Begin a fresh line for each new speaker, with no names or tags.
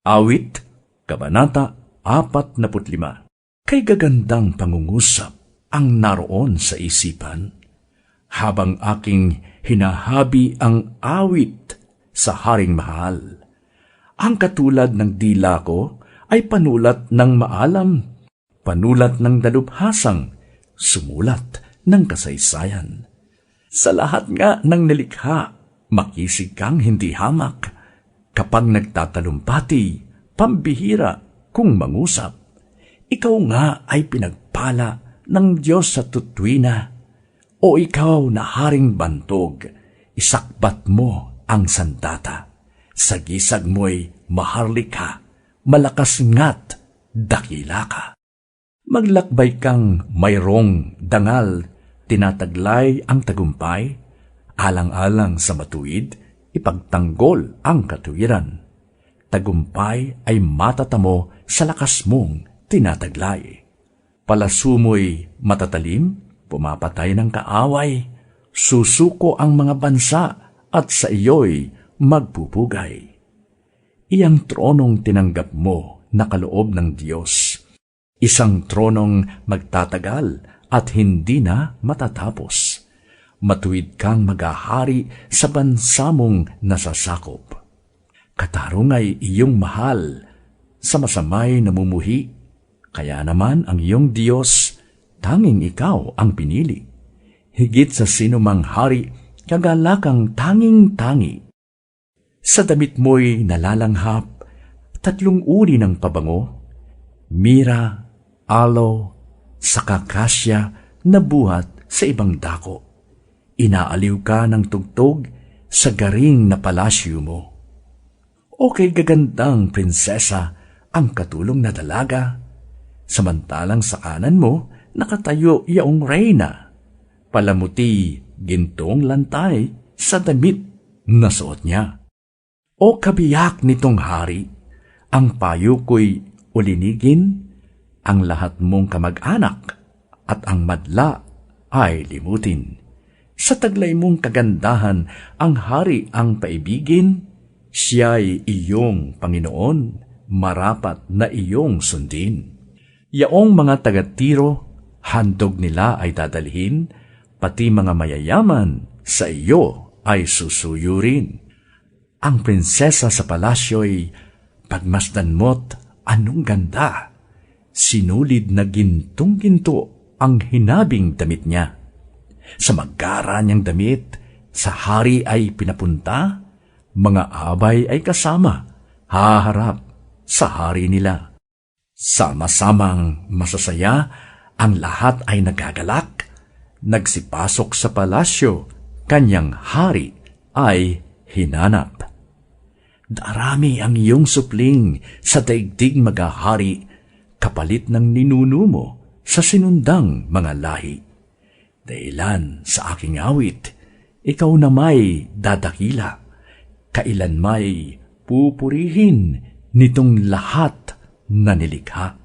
Awit, Kabanata 45. Kay gagandang pangungusap ang naroon sa isipan, habang aking hinahabi ang awit sa haring mahal. Ang katulad ng dila ko ay panulat ng maalam, panulat ng dalubhasang, sumulat ng kasaysayan. Sa lahat nga ng nilikha, makisig kang hindi hamak. Kapag nagtatalumpati, pambihira kung mangusap. Ikaw nga ay pinagpala ng Diyos sa tutuwina. O ikaw na haring bantog, isakbat mo ang sandata. Sa gisag mo'y maharlika, malakas nga't dakila ka. Maglakbay kang mayroong dangal, tinataglay ang tagumpay, alang-alang sa matuwid, ipagtanggol ang katuwiran. Tagumpay ay matatamo sa lakas mong tinataglay. Palasumoy matatalim, pumapatay ng kaaway, susuko ang mga bansa at sa iyo'y magpupugay. Iyang tronong tinanggap mo na kaloob ng Diyos, isang tronong magtatagal at hindi na matatapos. Matuwid kang maghahari sa bansa mong nasasakop. Katarungay iyong mahal sa masamay namumuhi, kaya naman ang iyong Diyos, tanging ikaw ang pinili. Higit sa sinumang hari, kagalakang tanging-tangi. Sa damit mo'y nalalanghap, 3 uri ng pabango, mira, aloe, saka kasya na buhat sa ibang dako. Inaaliw ka ng tugtog sa garing na palasyo mo. O kay gagandang prinsesa ang katulong na dalaga, samantalang sa kanan mo nakatayo yaong reyna, palamuti gintong lantay sa damit na suot niya. O kabiyak nitong hari, ang payo ko'y ulinigin, ang lahat mong kamag-anak at ang madla ay limutin. Sa taglay mong kagandahan, ang hari ang paibigin, siya'y iyong Panginoon, marapat na iyong sundin. Yaong mga taga-Tiro, handog nila ay dadalhin, pati mga mayayaman sa iyo ay susuyurin. Ang prinsesa sa palasyo'y pagmasdan mo't anong ganda, sinulid na gintong-ginto ang hinabing damit niya. Sa magkara niyang damit, sa hari ay pinapunta, mga abay ay kasama, haharap sa hari nila. Sama-samang masasaya, ang lahat ay nagagalak, nagsipasok sa palasyo, kanyang hari ay hinanap. Darami ang iyong supling sa daigdig magahari, kapalit ng ninuno mo sa sinundang mga lahi. Dahilan sa aking awit, ikaw na may dadakila, kailan may pupurihin nitong lahat na nilikha.